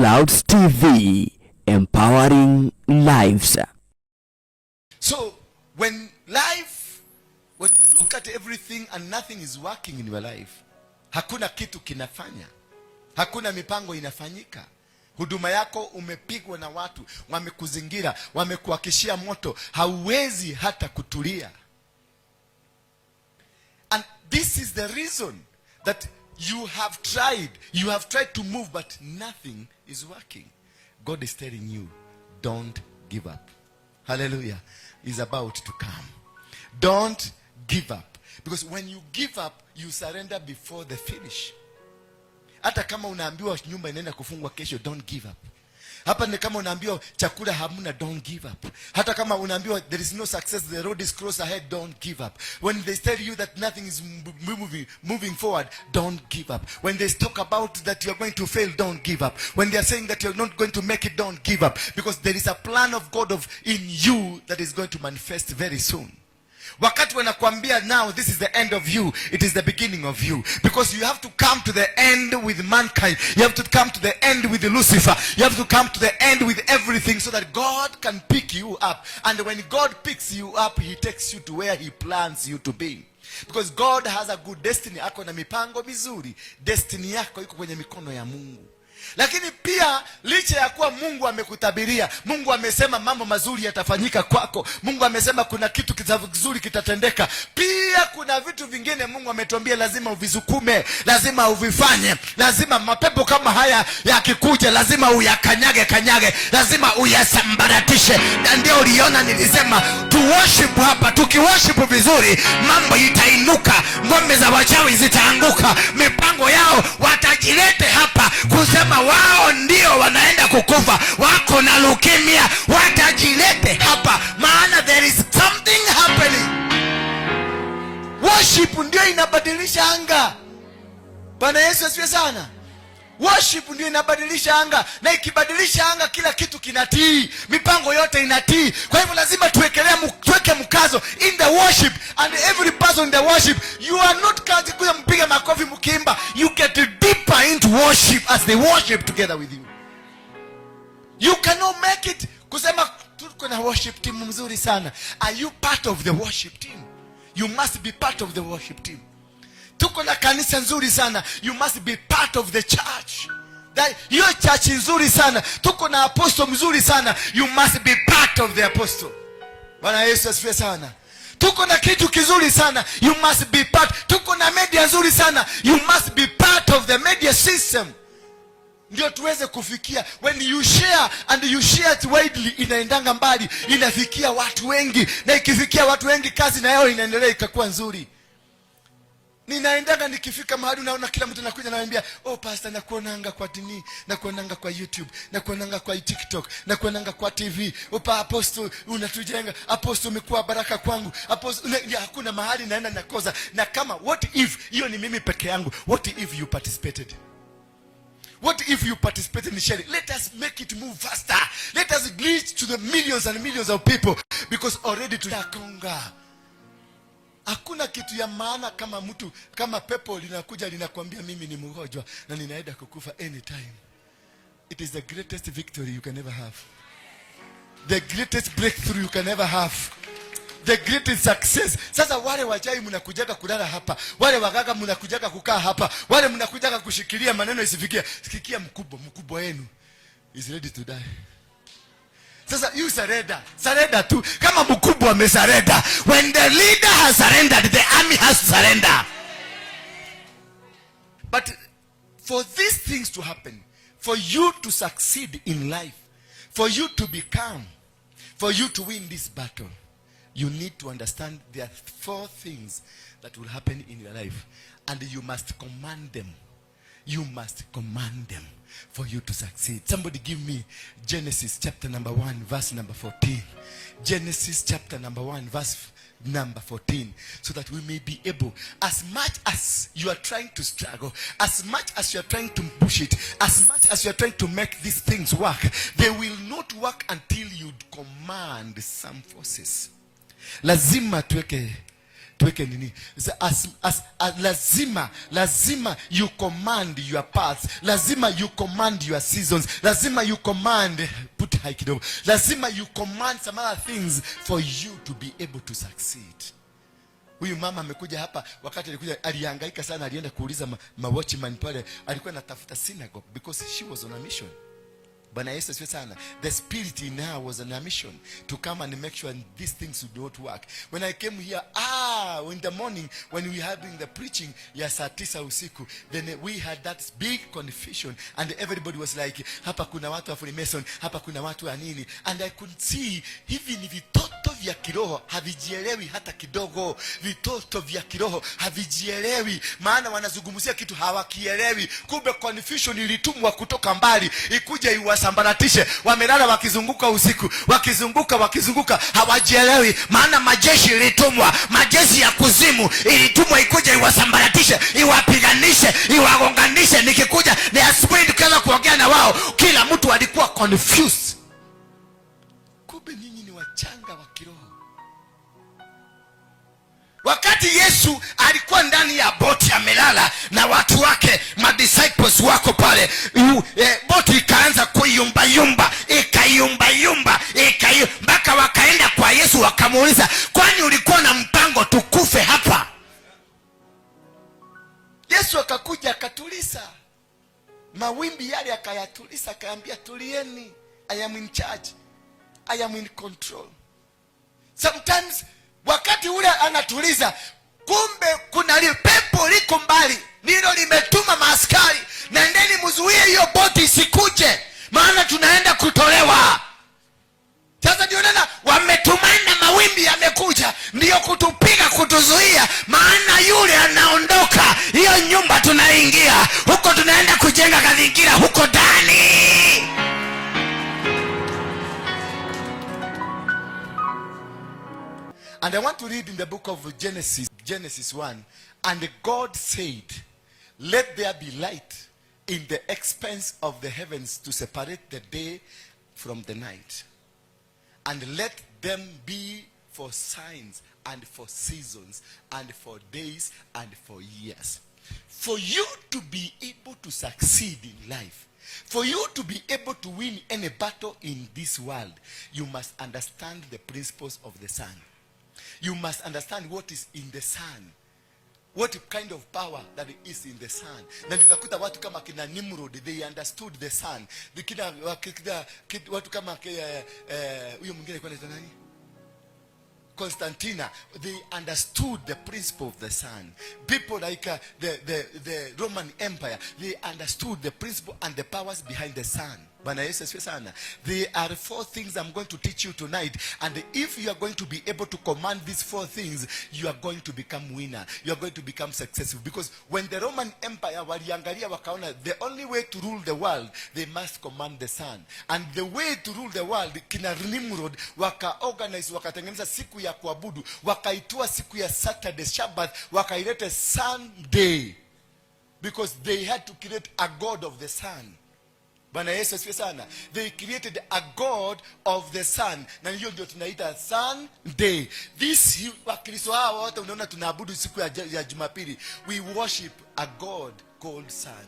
Clouds TV, empowering lives. So when you look at everything and nothing is working in your life, hakuna kitu kinafanya, hakuna mipango inafanyika, huduma yako umepigwa na watu, wamekuzingira, wamekuakishia moto, hauwezi hata kutulia. And this is the reason that you have tried to move, but nothing is working. God is telling you, don't give up. Hallelujah is about to come. Don't give up. Because when you give up, you surrender before the finish. Hata kama unaambiwa nyumba inaenda kufungwa kesho, don't give up. Hapa ni kama unaambiwa chakula hamuna, don't give up. Hata kama unaambiwa there is no success, the road is closed ahead, don't give up. When they tell you that nothing is moving forward, don't give up. When they talk about that you are going to fail, don't give up. When they are saying that you are not going to make it, don't give up. Because there is a plan of God in you that is going to manifest very soon. Wakati wanakuambia now this is the end of you, it is the beginning of you. Because you have to come to the end with mankind. You have to come to the end with Lucifer. You have to come to the end with everything so that God can pick you up. And when God picks you up, he takes you to where he plans you to be. Because God has a good destiny. Ako na mipango mizuri. Destiny yako iko kwenye mikono ya Mungu. Lakini pia licha ya kuwa Mungu amekutabiria, Mungu amesema mambo mazuri yatafanyika kwako, Mungu amesema kuna kitu kizuri kitatendeka, pia kuna vitu vingine Mungu ametuambia lazima uvisukume, lazima uvifanye, lazima mapepo kama haya yakikuja lazima uyakanyage, lazima uyasambaratishe. Na ndio uliona nilisema tu worship hapa, tukiworship vizuri mambo itainuka, ngome za wachawi zitaanguka, mipango yao watajilete hapa kusema wao ndio wanaenda kukufa, wako na leukemia, watajilete hapa, maana there is something happening. Worship ndio inabadilisha anga. Bwana Yesu asifiwe sana. Worship ndio inabadilisha anga, na ikibadilisha anga kila kitu kinatii, mipango yote inatii. Kwa hivyo lazima tuweke mkazo in the worship, and every person in the worship, you are not kazi kuja mpiga makofi mkimba, you get deeper into worship as they worship together with you. You cannot make it kusema tuko na worship team mzuri sana. Are you part of the worship team? You must be part of the worship team. Tuko na kanisa nzuri sana, you must be part of the church. Your church nzuri sana, tuko na apostle mzuri sana, you must be part of the apostle. Bwana Yesu asifiwe sana. Tuko na kitu kizuri sana, you must be part. Tuko na media nzuri sana, you must be part of the media system. Ndio tuweze kufikia. When you share and you share it widely, inaendanga mbali, inafikia watu wengi, na ikifikia watu wengi kazi na yao inaendelea ikakuwa nzuri. Ninaendaga nikifika mahali naona kila mtu anakuja ananiambia, "Oh pastor, nakuonanga kwa TV, nakuonanga kwa YouTube, nakuonanga kwa TikTok, nakuonanga kwa TV. Opa apostle unatujenga, apostle umekuwa baraka kwangu. Apostle hakuna mahali naenda nakoza." Na kama what if hiyo ni mimi peke yangu? What if you participated? What if you participated in sharing? Let us make it move faster. Let us reach to the millions and millions of people, because already tunakonga. Hakuna kitu ya maana kama pepo linakuja linakwambia mimi ni mgonjwa na ninaenda kukufa anytime. It is the greatest victory you can ever have. The greatest breakthrough you can ever have. The greatest success. Sasa wale wachai mnakujaga kulala hapa, wale wagaga mnakujaga kukaa hapa, wale mnakujaga kushikilia maneno isifikie. Sikia mkubwa wenu is ready to die. Sasa you surrender tu. Kama mkubwa amesurrender, when the leader has surrendered, the army has to surrender. But for these things to happen, for you to succeed in life, for you to become, for you to win this battle, you need to understand there are 4 things that will happen in your life, and you must command them. You must command them for you to succeed. Somebody give me Genesis chapter number 1 verse number 14. Genesis chapter number 1 verse number 14, so that we may be able, as much as you are trying to struggle, as much as you are trying to push it, as much as you are trying to make these things work, they will not work until you command some forces. Lazima tuweke nini, lazima you command your paths, lazima you command your seasons, lazima you command, put high kidogo, lazima you command some other things for you to be able to succeed. Huyu mama amekuja hapa, wakati alikuja alihangaika sana, alienda kuuliza watchman pale, alikuwa anatafuta synagogue because she was on a mission. Bwana Yesu asifiwe sana. The spirit in her was on a mission to come and make sure these things would not work. When I came here, in the morning when we were having the preaching ya saa 9 usiku, then we had that big confusion and everybody was like, hapa kuna watu wa Freemason, hapa kuna watu wa nini, and I could see hivi ni vitoto vya kiroho havijielewi hata kidogo. Vitoto vya kiroho havijielewi, maana wanazungumzia kitu hawakielewi. Kumbe confusion ilitumwa kutoka mbali ikuja iwasambaratishe. Wamelala wakizunguka usiku, wakizunguka hawajielewi, maana majeshi ilitumwa, majeshi ya kuzimu ilitumwa ikuja iwasambaratishe, iwapiganishe, iwagonganishe. Nikikuja ni asubuhi tukaanza kuongea na wao, kila mtu alikuwa confused. Kumbe nyinyi ni wachanga wa kiroho. Wakati Yesu alikuwa ndani ya boti amelala na watu wake, disciples wako pale, boti ikaanza kuyumba mpaka wakaenda kwa Yesu wakamuuliza, kwani ulikuwa na mpango tukufe hapa? Yesu akakuja akatuliza mawimbi yale, akayatuliza, akaambia tulieni, I am in charge, I am in control. Sometimes wakati ule anatuliza, kumbe kuna pepo liko mbali, nilo limetuma maaskari, nendeni mzuie hiyo boti isikuje, maana tunaenda kutolewa. Sasa ndio nena wametumana, mawimbi yamekuja ndio kutupiga, kutuzuia, maana yule anaondoka, hiyo nyumba tunaingia huko, tunaenda kujenga kadhingira huko ndani. And I want to read in the book of Genesis 1. And God said, let there be light in the expanse of the heavens to separate the day from the night. And let them be for signs and for seasons and for days and for years. For you to be able to succeed in life, for you to be able to win any battle in this world, you must understand the principles of the sun. You must understand what is in the sun, what kind of power that is in the sun. Na tunakuta watu kama kina Nimrod, they understood the sun. Watu kama huyo mwingine kwa nani, Constantina, they understood the principle of the sun. People like the Roman Empire, they understood the principle and the powers behind the sun. There are 4 things I'm going to teach you tonight, and if you are going to be able to command these 4 things, you are going to become winner, you are going to become successful. Because when the Roman Empire waliangalia wakaona the only way to rule the world, they must command the sun. And the way to rule the world, kina Nimrod wakaorganize, wakatengeneza siku ya kuabudu, wakaitua siku ya Saturday, Sabbath, wakaileta Sunday, because they had to create a god of the sun. Bwana Yesu asifiwe sana. They created a god of the sun, na hiyo ndio tunaita Sunday. This Wakristo hao wote unaona tunaabudu siku ya Jumapili, we worship a god called sun.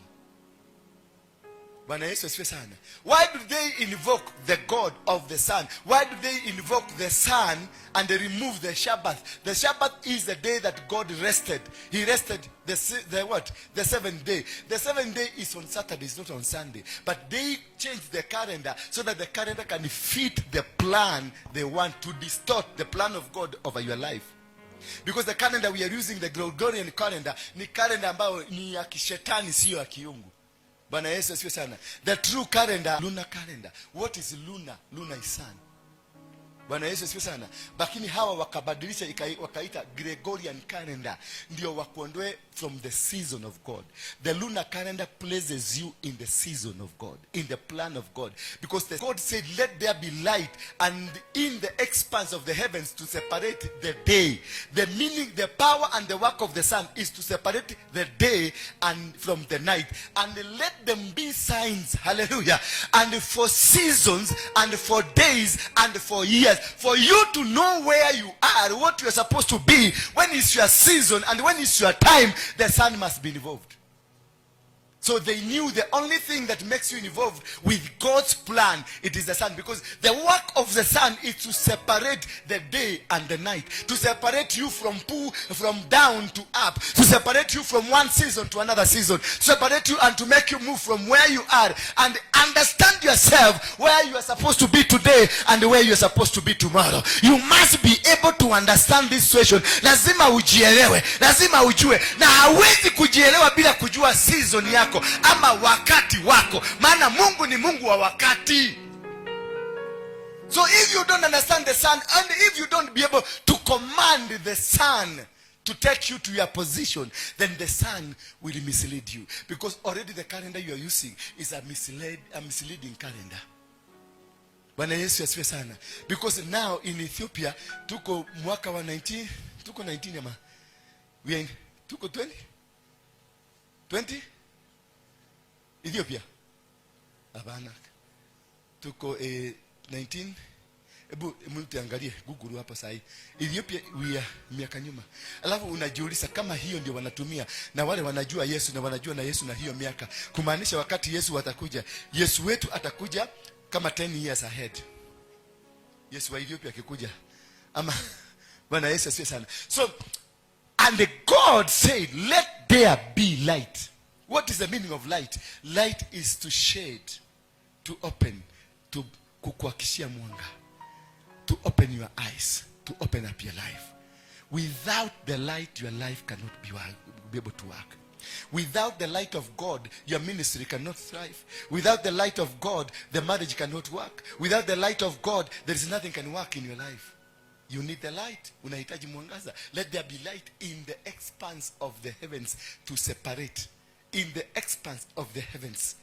Bwana Yesu asifiwe sana. Why do they invoke the god of the sun? Why do they invoke the sun and they remove the Sabbath? The Sabbath is the day that God rested. He rested the 7th day. The 7th day is on Saturday, it's not on Sunday. But they changed the calendar so that the calendar can fit the plan they want, to distort the plan of God over your life. Because the calendar we are using, the Gregorian calendar, ni calendar ambayo ni ya kishetani, sio ya kiungu. Bwana Yesu asifiwe sana. The true calendar, lunar calendar. What is lunar? Lunar is sun. Bwana Yesu asifiwe sana. Lakini hawa wakabadilisha wakaita Gregorian calendar, ndio wakuondoe from the season of God. The lunar calendar places you in the season of God, in the plan of God. Because God said, let there be light, and in the expanse of the heavens to separate the day. The meaning, the power and the work of the sun is to separate the day and from the night. And let them be signs, hallelujah, and for seasons and for days and for years, for you to know where you are, what you are supposed to be, when is your season and when is your time. The sun must be involved. So they knew the only thing that makes you involved with God's plan, it is the sun. Because the work of the sun is to separate the day and the night. To separate you from down to up. To separate you from one season to another season. To separate you and to make you move from where you are. And understand yourself where you are supposed to be today and where you are supposed to be tomorrow. You must be able to understand this situation. Lazima ujielewe. Lazima ujue. Na hawezi kujielewa bila kujua season yako ama wakati wako, maana Mungu ni Mungu wa wakati. So if you don't understand the sun, and if you don't be able to command the sun to take you to your position, then the sun will mislead you, because already the calendar you are using is a misleading calendar. Bwana Yesu asifiwe sana. Because now in Ethiopia tuko mwaka wa 19, tuko 19 ama we are in, tuko 20 Ethiopia. Abana. Tuko 19. Ebu mtiangalie Google hapa sahi. Ethiopia we are miaka nyuma. Alafu unajiuliza kama hiyo ndio wanatumia na wale wanajua Yesu na wanajua na Yesu na hiyo miaka. Kumaanisha wakati Yesu atakuja, Yesu wetu atakuja kama 10 years ahead. Yesu wa Ethiopia akikuja. Ama Bwana Yesu asifiwe sana. So and God said, let there be light. What is the meaning of light? Light is to shade, to open, to kukuakishia mwanga, to open your eyes, to open up your life. Without the light, your life cannot be able to work. Without the light of God, your ministry cannot thrive. Without the light of God, the marriage cannot work. Without the light of God, there is nothing can work in your life. You need the light. Unahitaji mwangaza. Let there be light in the expanse of the heavens to separate. In the expanse of the heavens.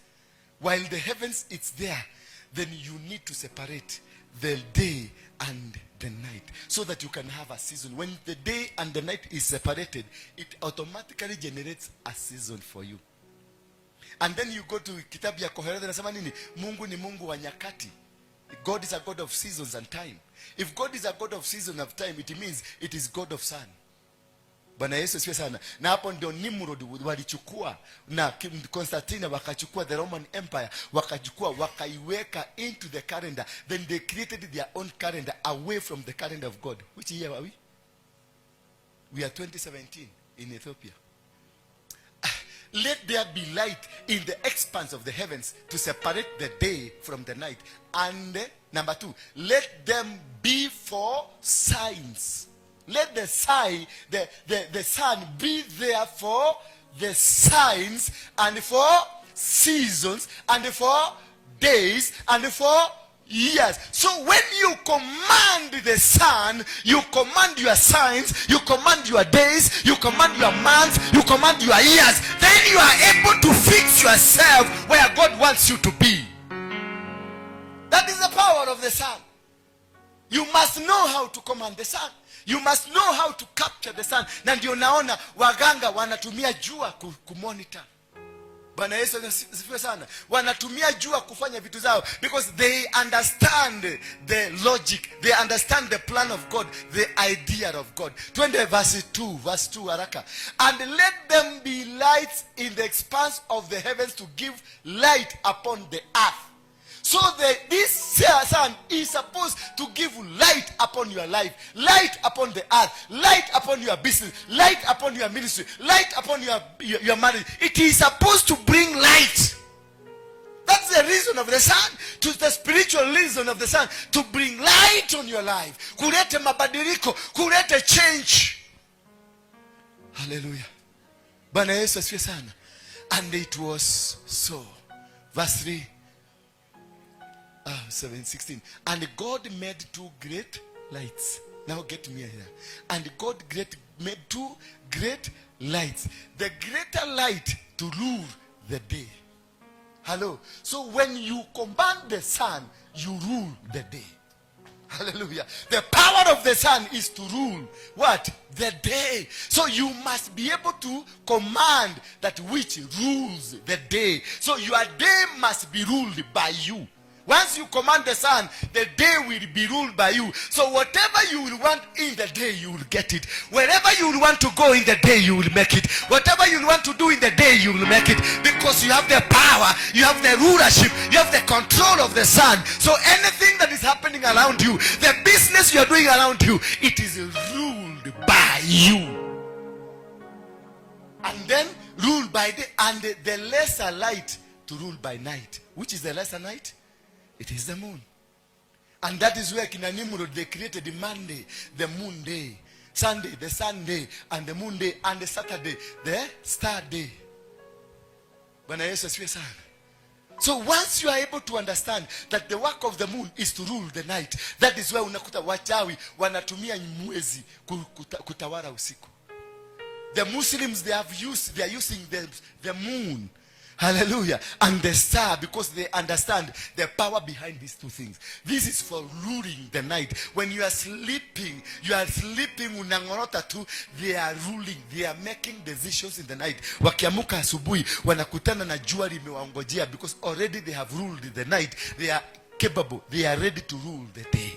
While the heavens it's there, then you need to separate the day and the night, so that you can have a season. When the day and the night is separated, it automatically generates a season for you. And then you go to kitabu ya Koherethi nasema nini? Mungu ni Mungu wa nyakati. God is a God of seasons and time. If God is a God of season and time, it means it is God of sun. Bwana Yesu asifiwe sana. Na hapo ndio Nimrod walichukua, na Constantine wakachukua the Roman Empire, wakaiweka into the calendar. Then they created their own calendar away from the calendar of God. Which year are we? We are 2017 in Ethiopia. Let there be light in the expanse of the heavens to separate the day from the night. And number 2, let them be for signs. Let the sun be there for the signs and for seasons and for days and for years. So when you command the sun, you command your signs, you command your days, you command your months, you command your years, then you are able to fix yourself where God wants you to be. That is the power of the sun. You must know how to command the sun. You must know how to capture the sun. Na ndio naona waganga wanatumia jua kumonitor. Bwana Yesu asifiwe sana. Wanatumia jua kufanya vitu zao, because they understand the logic, they understand the plan of God, the idea of God. Twende verse 2 haraka. And let them be lights in the expanse of the heavens to give light upon the earth. So this sun is supposed to give light upon your life, light upon the earth, light upon your business, light upon your ministry, light upon your marriage. It is supposed to bring light. That's the reason of the sun, to the spiritual reason of the sun, to bring light on your life. Kulete mabadiliko, kulete change. Hallelujah. Bwana Yesu asifiwe sana. And it was so. Verse 3. 7:16. And God made 2 great lights. Now get me here. And God made 2 great lights. The greater light to rule the day. Hello. So when you command the sun, you rule the day. Hallelujah. The power of the sun is to rule what? The day. So you must be able to command that which rules the day. So your day must be ruled by you. Once you command the sun, the day will be ruled by you. So whatever you will want in the day, you will get it. Wherever you will want to go in the day, you will make it. Whatever you want to do in the day, you will make it. Because you have the power, you have the rulership, you have the control of the sun. So anything that is happening around you, the business you are doing around you, it is ruled by you. And then ruled by day, and the lesser light to rule by night. Which is the lesser night? It is the moon. And that is where Kina Nimrod, they created the Monday, the moon day, Sunday, the sun day, and the moon day, and the Saturday, the star day. So once you are able to understand that the work of the moon is to rule the night, that is where unakuta wachawi wanatumia mwezi kutawala usiku. The Muslims, they are using the moon, hallelujah, and the star, because they understand the power behind these two things. This is for ruling the night. When you are sleeping unangorota tu, they are ruling, they are making decisions in the night. Wakiamuka asubuhi wanakutana na jua limewaongojea, because already they have ruled the night. They are capable, they are ready to rule the day.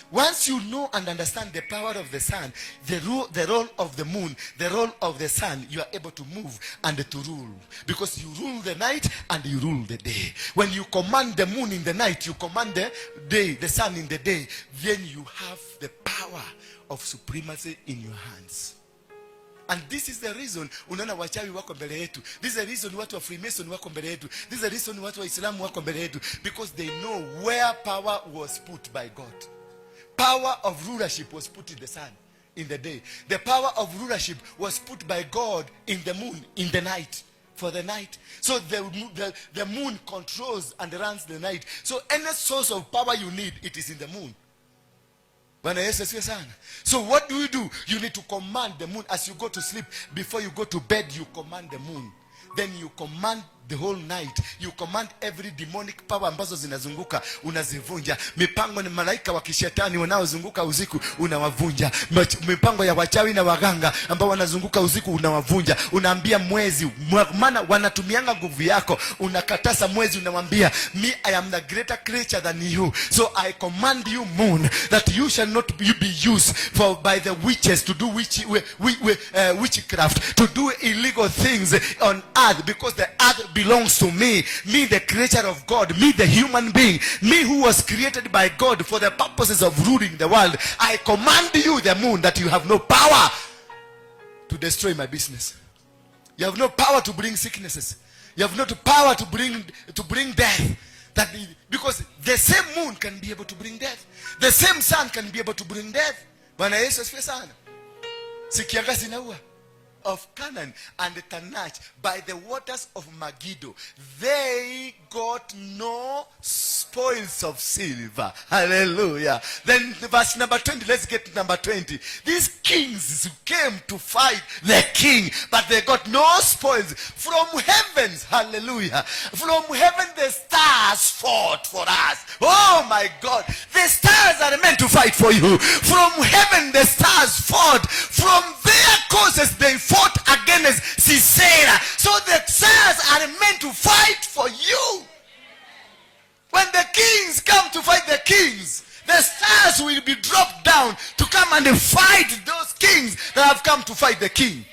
Once you know and understand the power of the sun, the role of the moon, the role of the sun, you are able to move and to rule. Because you rule the night and you rule the day. When you command the moon in the night, you command the day, the sun in the day, then you have the power of supremacy in your hands. And this is the reason unaona wachawi wako mbele yetu. This is the reason watu wa Freemason wako mbele yetu. This is the reason watu wa Islamu wako mbele yetu. Because they know where power was put by God. Power of rulership was put in the sun, in the day. The power of rulership was put by God in the moon, in the night, for the night. So the moon controls and runs the night. So any source of power you need, it is in the moon. So what do? You need to command the moon. As you go to sleep, before you go to bed, you command the moon. Then you command the whole night. You command every demonic power ambazo zinazunguka, unazivunja. Mipango ni malaika wa kishetani wanaozunguka usiku, unawavunja. Mipango ya wachawi na waganga ambao wanazunguka usiku, unawavunja. Unaambia mwezi, maana wanatumianga nguvu yako, unakatasa mwezi, unamwambia, me, I am the greater creature than you. So I command you, moon, that you shall not be used by the witches to do witchcraft, to do illegal things on earth, because the earth belongs to me, the creator of God, me, the human being, me who was created by God for the purposes of ruling the world. I command you, the moon, that you have no power to destroy my business. You have no power to bring sicknesses. You have no power to bring death. Because the same moon can be able to bring death. The same sun can be able to bring death. Bwana Yesu asifiwe sana. Sikiangazi inaua. Of Canaan and Tanach by the waters of Megiddo, they got no spoils of silver. Hallelujah. Then verse number 20, let's get to number 20. These kings came to fight the king, but they got no spoils from heavens. Hallelujah. From heaven the stars fought for us. Oh my God. The stars are meant to fight for you. From heaven the stars fought. From their causes they fought against Sisera. So the stars are meant to fight for you. When the kings come to fight the kings, the stars will be dropped down to come and fight those kings that have come to fight the king.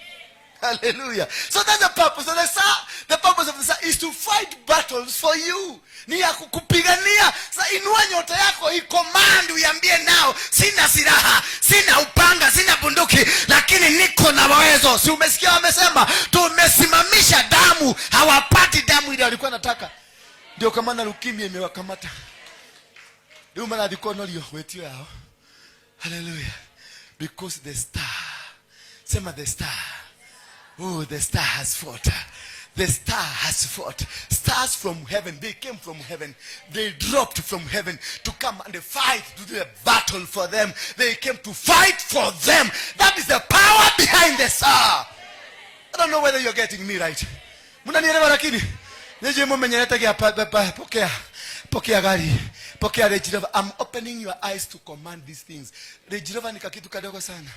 Hallelujah. So that's the purpose of the star. The purpose of the star is to fight battles for you. Ni ya kukupigania. Sa inua nyota yako, ikomand, uiambie nao, sina silaha, sina upanga, sina bunduki, lakini niko na uwezo. Si umesikia wamesema, tumesimamisha damu, hawapati damu ile walikuwa nataka. Ndio kama na leukemia imewakamata. Ndio maana alikuwa nalio wetio yao. Hallelujah. Because the star. Sema the star. Oh, the star has fought. The star has fought. stars from heaven. They came from heaven. They dropped from heaven to come and fight, to do a battle for them. They came to fight for them. That is the power behind the star. I don't know whether you're getting me right. Munanielewa lakini? Nije mumenyeleta kia pokea gari. Pokea rejirova. I'm opening your eyes to command these things. Rejirova ni kakitu kadogo sana.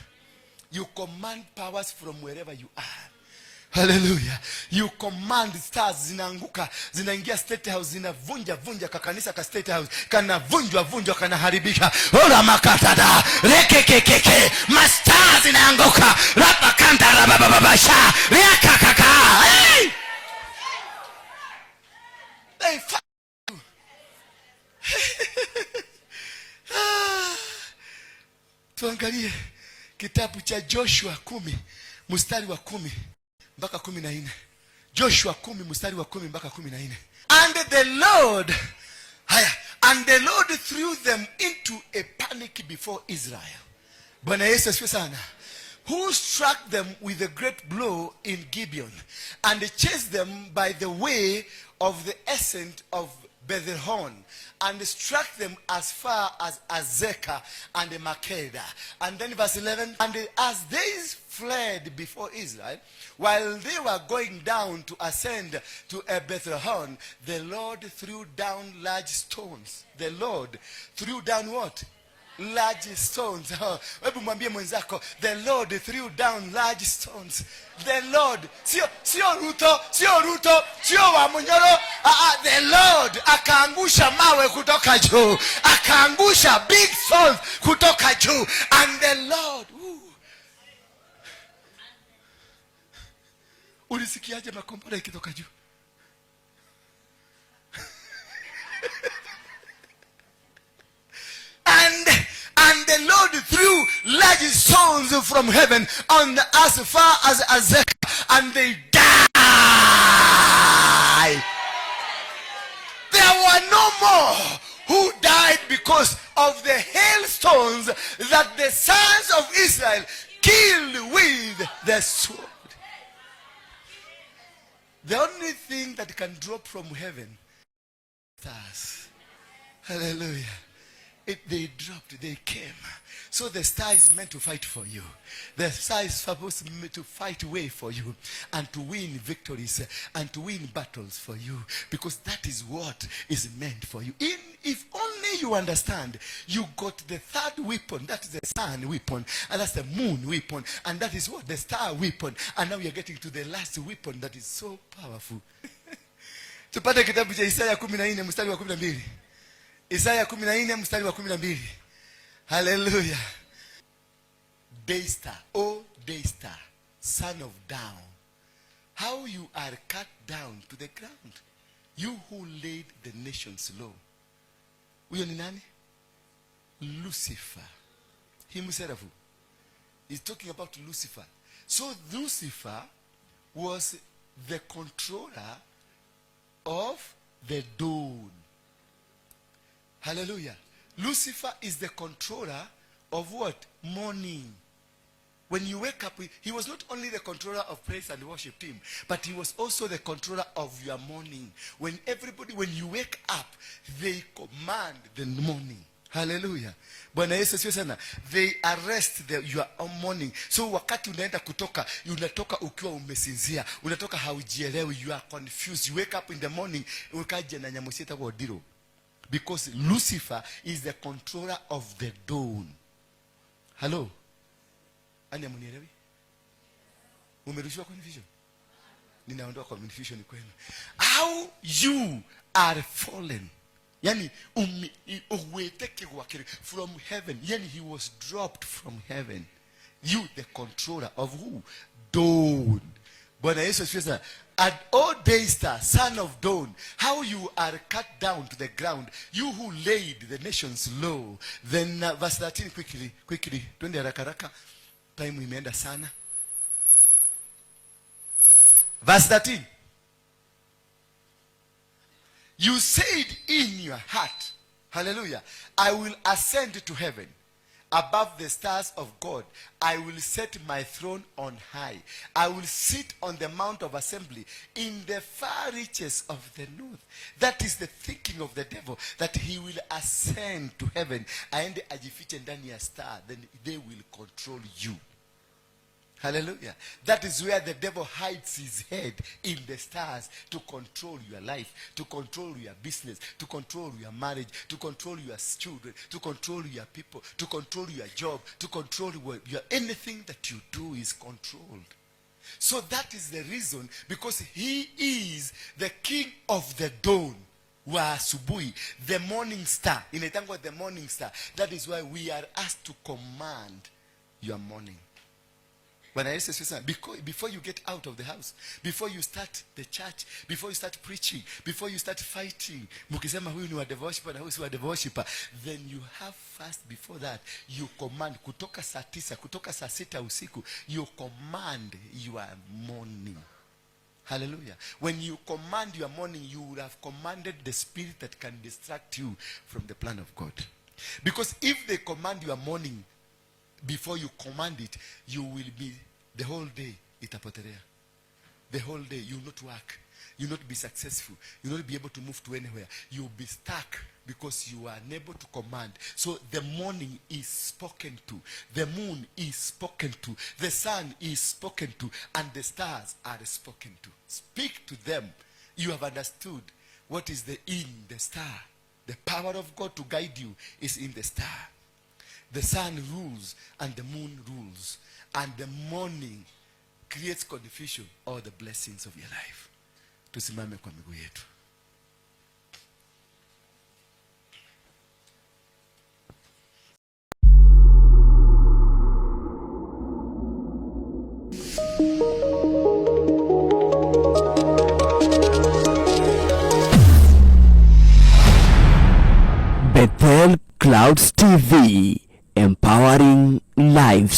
You command powers from wherever you are. Hallelujah. You command stars zinaanguka, zinaingia state house, zinavunja kakanisa ka state house, kana vunjwa kana haribika. Ola makatada, rekekekeke, stars zinaanguka, rapa kanta rabababasha, rekakaka. Hey! Hey, tuangalie kitabu cha Joshua 10 mstari wa 10 mpaka 14. Joshua 10 mstari wa 10 mpaka 14. And the Lord threw them into a panic before Israel. Bwana Yesu asifiwe sana. Who struck them with a great blow in Gibeon and chased them by the way of the ascent of Bethel, and struck them as far as Azekah and Makeda. And then verse 11, and as they fled before Israel, while they were going down to ascend to Bethel, the Lord threw down large stones. The Lord threw down what? Large stones. Hebu mwambie mwenzako, the Lord threw down large stones. The Lord, sio Ruto, sio wa Munyoro. The Lord akaangusha mawe kutoka juu, akaangusha big stones kutoka juu. And the Lord, ulisikiaje makombora ikitoka juu? And the Lord threw large stones from heaven on as far as Azekah, and they died. There were no more who died because of the hailstones that the sons of Israel killed with the sword. The only thing that can drop from heaven, stars. Hallelujah. They dropped, they came. So the star is meant to fight for you. The star is supposed to fight way for you and to win victories and to win battles for you, because that is what is meant for you. If only you understand, you got the third weapon, that is the sun weapon, and that's the moon weapon, and that is what? The star weapon. And now we are getting to the last weapon that is so powerful. Tupate kitabu cha Isaya 14 mstari wa 12. Isaya 14 mstari wa 12. Hallelujah. Daystar, oh Daystar, son of down, how you are cut down to the ground, you who laid the nations low. Huyo ni nani? Lucifer. Himself. He's talking about Lucifer. So Lucifer was the controller of the dawn. Hallelujah. Lucifer is the controller of what? Morning. When you wake up, he was not only the controller of praise and worship team, but he was also the controller of your morning. When you wake up, they command the morning. Hallelujah. Bwana Yesu asifiwe sana. They arrest your morning. So wakati unaenda kutoka, unatoka ukiwa umesinzia, unatoka haujielewi, you are confused. You wake up in the morning, ukaje na nyamusita kwa odiro. Because Lucifer is the controller of the dawn. Hello? Ani amunielewi? Umerushiwa confusion? Ninaondoa confusion kwenu. How you are fallen. Yani uweteke wakiri from heaven. Yani he was dropped from heaven. You the controller of who? Dawn. Bwana Yesu asifiwe. And O Daystar, son of dawn, how you are cut down to the ground, you who laid the nations low. Then verse 13 quickly. Twende haraka haraka. Time imeenda sana. Verse 13. You said in your heart, hallelujah, I will ascend to heaven. above the stars of God. I will set my throne on high. I will sit on the mount of assembly in the far reaches of the north. That is the thinking of the devil, that he will ascend to heaven, aende ajifiche ndani ya star, then they will control you. Hallelujah. That is where the devil hides his head, in the stars, to control your life, to control your business, to control your marriage, to control your children, to control your people, to control your job, to control your anything that you do is controlled. So that is the reason, because he is the king of the dawn. Wa asubuhi, the morning star. Inaitangwa the morning star. That is why we are asked to command your morning. Before you get out of the house, before you start the church, before you start preaching, before you start fighting, mukisema huyu ni wa devil worshiper na huyu si wa devil worshiper, then you have first, before that, you command, kutoka saa 9, kutoka saa 6 usiku, you command your morning. Hallelujah. When you command your morning, you will have commanded the spirit that can distract you from the plan of God. Because if they command your morning, before you command it, you will be, the whole day, itapotelea. The whole day, you will not work. You will not be successful. You will not be able to move to anywhere. You will be stuck because you are unable to command. So the morning is spoken to. The moon is spoken to. The sun is spoken to. And the stars are spoken to. Speak to them. You have understood what is in the star. The power of God to guide you is in the star. The sun rules and the moon rules. And the morning creates confusion, all the blessings of your life. Tusimame kwa miguu yetu. Bethel Clouds TV, empowering lives.